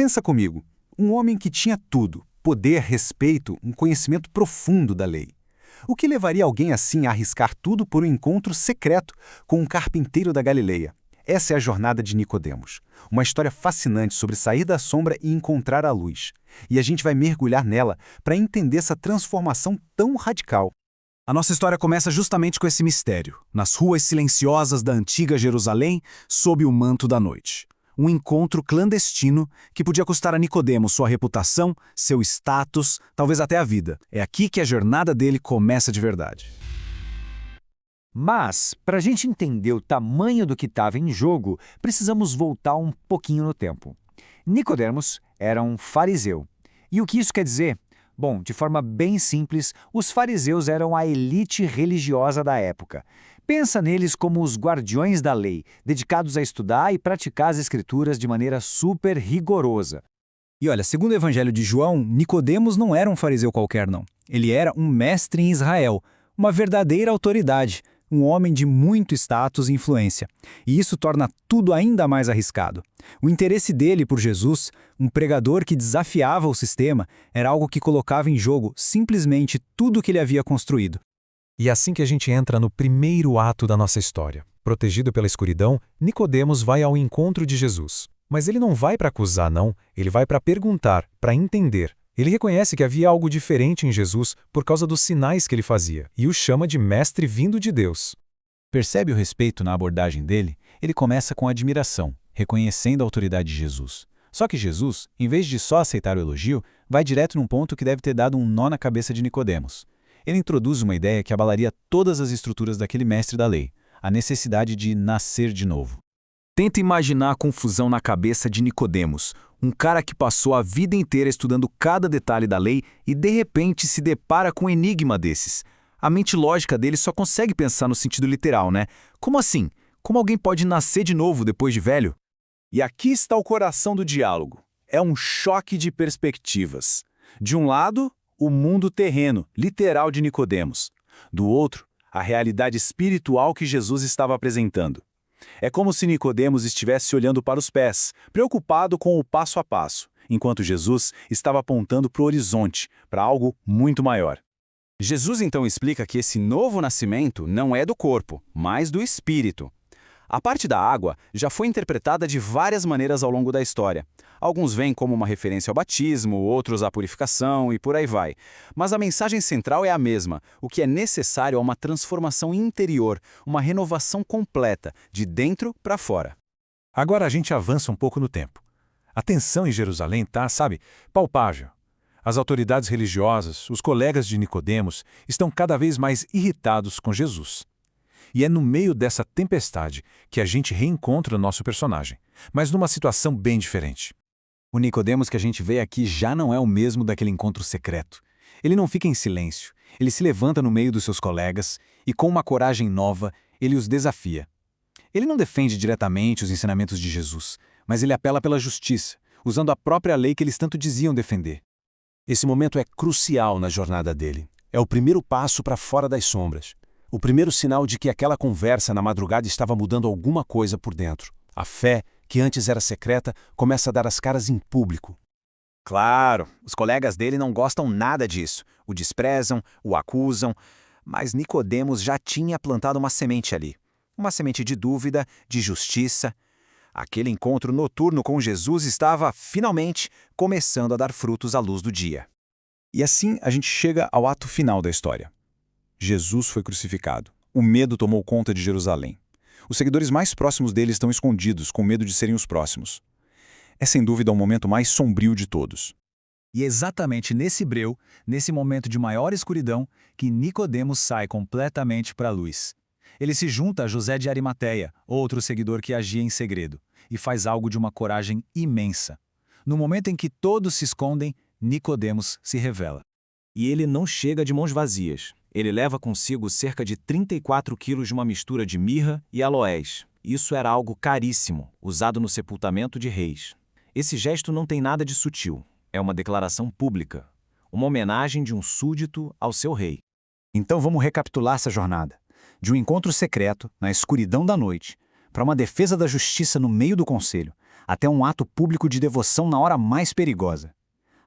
Pensa comigo, um homem que tinha tudo, poder, respeito, um conhecimento profundo da lei. O que levaria alguém assim a arriscar tudo por um encontro secreto com um carpinteiro da Galileia? Essa é a jornada de Nicodemos, uma história fascinante sobre sair da sombra e encontrar a luz. E a gente vai mergulhar nela para entender essa transformação tão radical. A nossa história começa justamente com esse mistério, nas ruas silenciosas da antiga Jerusalém, sob o manto da noite. Um encontro clandestino que podia custar a Nicodemos sua reputação, seu status, talvez até a vida. É aqui que a jornada dele começa de verdade. Mas, para a gente entender o tamanho do que estava em jogo, precisamos voltar um pouquinho no tempo. Nicodemos era um fariseu. E o que isso quer dizer? Bom, de forma bem simples, os fariseus eram a elite religiosa da época. Pensa neles como os guardiões da lei, dedicados a estudar e praticar as escrituras de maneira super rigorosa. E olha, segundo o Evangelho de João, Nicodemos não era um fariseu qualquer, não. Ele era um mestre em Israel, uma verdadeira autoridade, um homem de muito status e influência. E isso torna tudo ainda mais arriscado. O interesse dele por Jesus, um pregador que desafiava o sistema, era algo que colocava em jogo simplesmente tudo o que ele havia construído. E é assim que a gente entra no primeiro ato da nossa história. Protegido pela escuridão, Nicodemos vai ao encontro de Jesus. Mas ele não vai para acusar, não. Ele vai para perguntar, para entender. Ele reconhece que havia algo diferente em Jesus por causa dos sinais que ele fazia, e o chama de mestre vindo de Deus. Percebe o respeito na abordagem dele? Ele começa com admiração, reconhecendo a autoridade de Jesus. Só que Jesus, em vez de só aceitar o elogio, vai direto num ponto que deve ter dado um nó na cabeça de Nicodemos. Ele introduz uma ideia que abalaria todas as estruturas daquele mestre da lei, a necessidade de nascer de novo. Tenta imaginar a confusão na cabeça de Nicodemos, um cara que passou a vida inteira estudando cada detalhe da lei e de repente se depara com um enigma desses. A mente lógica dele só consegue pensar no sentido literal, né? Como assim? Como alguém pode nascer de novo depois de velho? E aqui está o coração do diálogo. É um choque de perspectivas. De um lado, o mundo terreno, literal de Nicodemos. Do outro, a realidade espiritual que Jesus estava apresentando. É como se Nicodemos estivesse olhando para os pés, preocupado com o passo a passo, enquanto Jesus estava apontando para o horizonte, para algo muito maior. Jesus então explica que esse novo nascimento não é do corpo, mas do espírito. A parte da água já foi interpretada de várias maneiras ao longo da história. Alguns veem como uma referência ao batismo, outros à purificação e por aí vai. Mas a mensagem central é a mesma. O que é necessário é uma transformação interior, uma renovação completa, de dentro para fora. Agora a gente avança um pouco no tempo. A tensão em Jerusalém está, palpável. As autoridades religiosas, os colegas de Nicodemos, estão cada vez mais irritados com Jesus. E é no meio dessa tempestade que a gente reencontra o nosso personagem, mas numa situação bem diferente. O Nicodemos que a gente vê aqui já não é o mesmo daquele encontro secreto. Ele não fica em silêncio, ele se levanta no meio dos seus colegas e, com uma coragem nova, ele os desafia. Ele não defende diretamente os ensinamentos de Jesus, mas ele apela pela justiça, usando a própria lei que eles tanto diziam defender. Esse momento é crucial na jornada dele. É o primeiro passo para fora das sombras. O primeiro sinal de que aquela conversa na madrugada estava mudando alguma coisa por dentro. A fé, que antes era secreta, começa a dar as caras em público. Claro, os colegas dele não gostam nada disso. O desprezam, o acusam. Mas Nicodemos já tinha plantado uma semente ali. Uma semente de dúvida, de justiça. Aquele encontro noturno com Jesus estava, finalmente, começando a dar frutos à luz do dia. E assim a gente chega ao ato final da história. Jesus foi crucificado. O medo tomou conta de Jerusalém. Os seguidores mais próximos dele estão escondidos, com medo de serem os próximos. É sem dúvida o momento mais sombrio de todos. E é exatamente nesse breu, nesse momento de maior escuridão, que Nicodemos sai completamente para a luz. Ele se junta a José de Arimateia, outro seguidor que agia em segredo, e faz algo de uma coragem imensa. No momento em que todos se escondem, Nicodemos se revela. E ele não chega de mãos vazias. Ele leva consigo cerca de 34 quilos de uma mistura de mirra e aloés. Isso era algo caríssimo, usado no sepultamento de reis. Esse gesto não tem nada de sutil. É uma declaração pública. Uma homenagem de um súdito ao seu rei. Então vamos recapitular essa jornada. De um encontro secreto, na escuridão da noite, para uma defesa da justiça no meio do conselho, até um ato público de devoção na hora mais perigosa.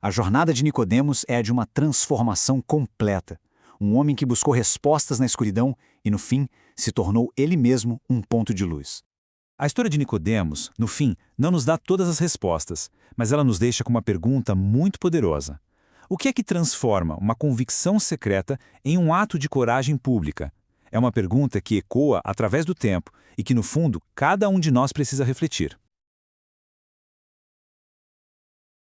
A jornada de Nicodemos é a de uma transformação completa. Um homem que buscou respostas na escuridão e, no fim, se tornou ele mesmo um ponto de luz. A história de Nicodemos, no fim, não nos dá todas as respostas, mas ela nos deixa com uma pergunta muito poderosa. O que é que transforma uma convicção secreta em um ato de coragem pública? É uma pergunta que ecoa através do tempo e que, no fundo, cada um de nós precisa refletir.